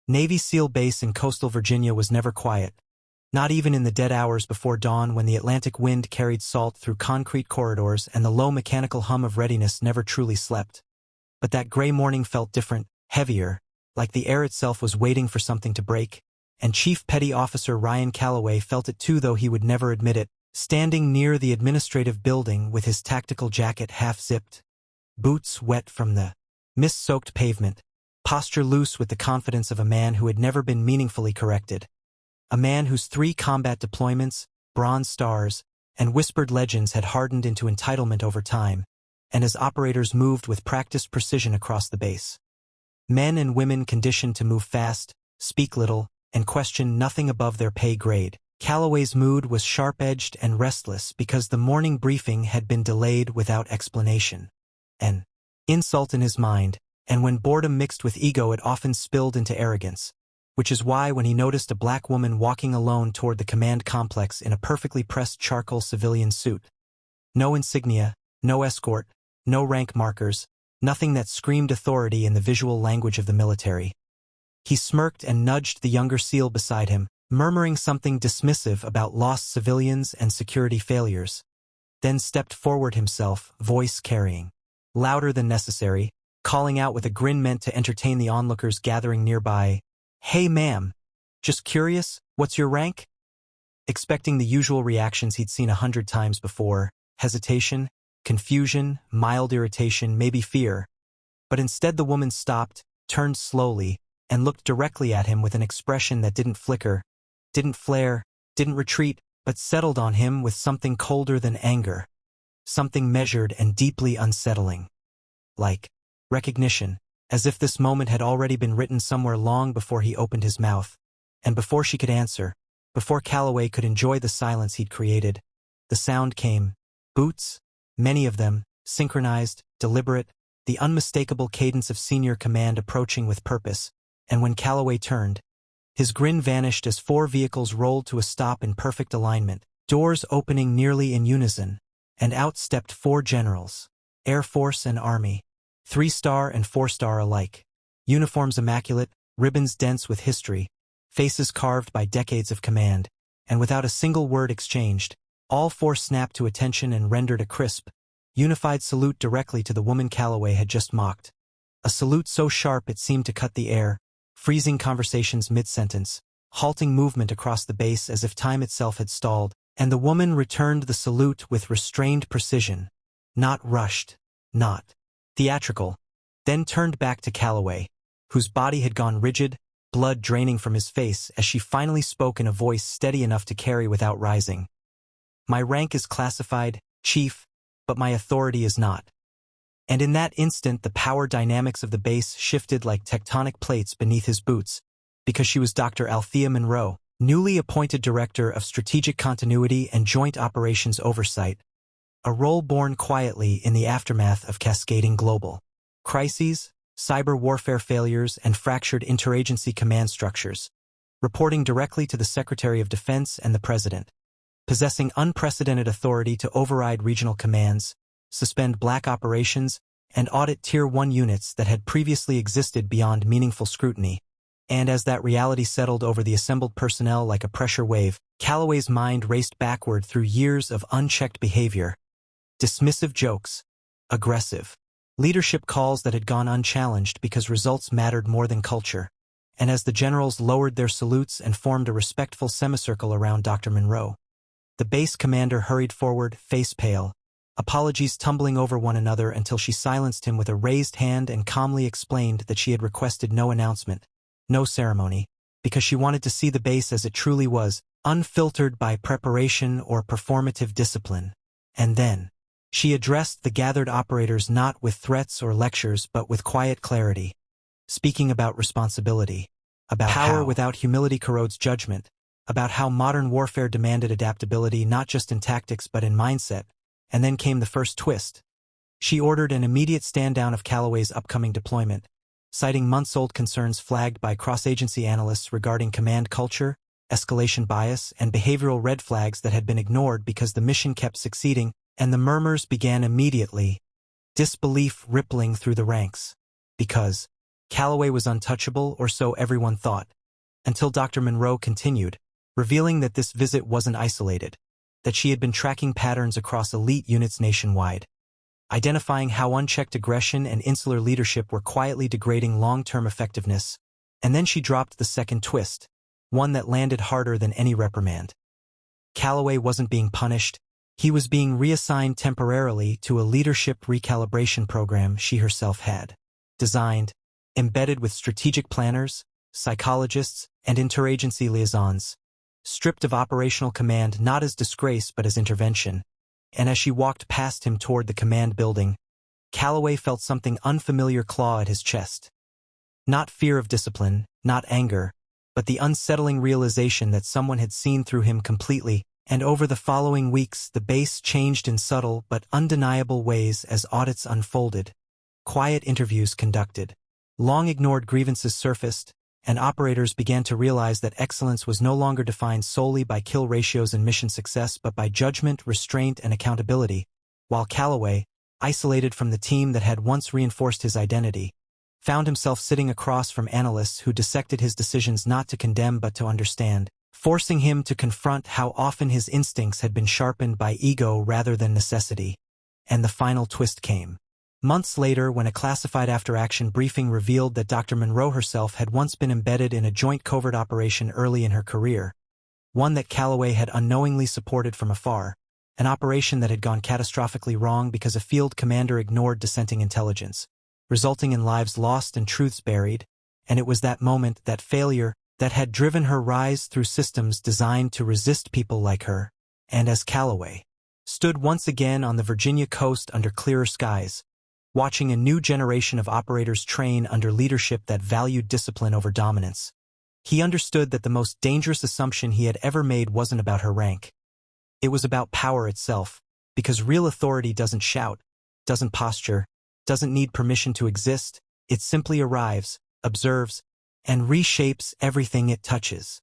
Navy SEAL base in coastal Virginia was never quiet, not even in the dead hours before dawn when the Atlantic wind carried salt through concrete corridors and the low mechanical hum of readiness never truly slept. But that gray morning felt different, heavier, like the air itself was waiting for something to break, and Chief Petty Officer Ryan Calloway felt it too, though he would never admit it, standing near the administrative building with his tactical jacket half-zipped, boots wet from the mist-soaked pavement, posture loose with the confidence of a man who had never been meaningfully corrected. A man whose 3 combat deployments, Bronze Stars, and whispered legends had hardened into entitlement over time, and as operators moved with practiced precision across the base. Men and women conditioned to move fast, speak little, and question nothing above their pay grade. Calloway's mood was sharp-edged and restless because the morning briefing had been delayed without explanation. An insult in his mind, and when boredom mixed with ego it often spilled into arrogance, which is why when he noticed a black woman walking alone toward the command complex in a perfectly pressed charcoal civilian suit. No insignia, no escort, no rank markers, nothing that screamed authority in the visual language of the military. He smirked and nudged the younger SEAL beside him, murmuring something dismissive about lost civilians and security failures, then stepped forward himself, voice carrying, louder than necessary, calling out with a grin meant to entertain the onlookers gathering nearby, "Hey ma'am, just curious, what's your rank?" Expecting the usual reactions he'd seen 100 times before, hesitation, confusion, mild irritation, maybe fear. But instead the woman stopped, turned slowly, and looked directly at him with an expression that didn't flicker, didn't flare, didn't retreat, but settled on him with something colder than anger, something measured and deeply unsettling. Like recognition, as if this moment had already been written somewhere long before he opened his mouth, and before she could answer, before Calloway could enjoy the silence he'd created, the sound came. Boots, many of them, synchronized, deliberate, the unmistakable cadence of senior command approaching with purpose, and when Calloway turned, his grin vanished as 4 vehicles rolled to a stop in perfect alignment, doors opening nearly in unison, and out stepped 4 generals, Air Force and Army, 3-star and 4-star alike, uniforms immaculate, ribbons dense with history, faces carved by decades of command, and without a single word exchanged, all 4 snapped to attention and rendered a crisp, unified salute directly to the woman Calloway had just mocked. A salute so sharp it seemed to cut the air, freezing conversations mid-sentence, halting movement across the base as if time itself had stalled, and the woman returned the salute with restrained precision, not rushed, not theatrical, then turned back to Calloway, whose body had gone rigid, blood draining from his face as she finally spoke in a voice steady enough to carry without rising. "My rank is classified, Chief, but my authority is not." And in that instant the power dynamics of the base shifted like tectonic plates beneath his boots, because she was Dr. Althea Monroe, newly appointed Director of Strategic Continuity and Joint Operations Oversight, a role born quietly in the aftermath of cascading global crises, cyber warfare failures, and fractured interagency command structures, reporting directly to the Secretary of Defense and the President, possessing unprecedented authority to override regional commands, suspend black operations, and audit Tier 1 units that had previously existed beyond meaningful scrutiny. And as that reality settled over the assembled personnel like a pressure wave, Calloway's mind raced backward through years of unchecked behavior, dismissive jokes, aggressive leadership calls that had gone unchallenged because results mattered more than culture. And as the generals lowered their salutes and formed a respectful semicircle around Dr. Monroe, the base commander hurried forward, face pale, apologies tumbling over one another until she silenced him with a raised hand and calmly explained that she had requested no announcement, no ceremony, because she wanted to see the base as it truly was, unfiltered by preparation or performative discipline. And then she addressed the gathered operators not with threats or lectures but with quiet clarity, speaking about responsibility, about power without humility corrodes judgment, about how modern warfare demanded adaptability not just in tactics but in mindset. And then came the first twist. She ordered an immediate stand-down of Calloway's upcoming deployment, citing months-old concerns flagged by cross-agency analysts regarding command culture, escalation bias, and behavioral red flags that had been ignored because the mission kept succeeding, and the murmurs began immediately, disbelief rippling through the ranks. Because Calloway was untouchable, or so everyone thought, until Dr. Monroe continued, revealing that this visit wasn't isolated, that she had been tracking patterns across elite units nationwide, identifying how unchecked aggression and insular leadership were quietly degrading long-term effectiveness. And then she dropped the second twist, one that landed harder than any reprimand. Calloway wasn't being punished. He was being reassigned temporarily to a leadership recalibration program she herself had designed, embedded with strategic planners, psychologists, and interagency liaisons, stripped of operational command not as disgrace but as intervention. And as she walked past him toward the command building, Calloway felt something unfamiliar claw at his chest. Not fear of discipline, not anger, but the unsettling realization that someone had seen through him completely. And over the following weeks, the base changed in subtle but undeniable ways as audits unfolded, quiet interviews conducted, long-ignored grievances surfaced, and operators began to realize that excellence was no longer defined solely by kill ratios and mission success but by judgment, restraint, and accountability, while Calloway, isolated from the team that had once reinforced his identity, found himself sitting across from analysts who dissected his decisions not to condemn but to understand, forcing him to confront how often his instincts had been sharpened by ego rather than necessity. And the final twist came. Months later, when a classified after-action briefing revealed that Dr. Monroe herself had once been embedded in a joint covert operation early in her career, one that Calloway had unknowingly supported from afar, an operation that had gone catastrophically wrong because a field commander ignored dissenting intelligence, resulting in lives lost and truths buried, and it was that moment, that failure, that had driven her rise through systems designed to resist people like her. And as Calloway stood once again on the Virginia coast under clearer skies, watching a new generation of operators train under leadership that valued discipline over dominance, he understood that the most dangerous assumption he had ever made wasn't about her rank. It was about power itself, because real authority doesn't shout, doesn't posture, doesn't need permission to exist. It simply arrives, observes, and reshapes everything it touches.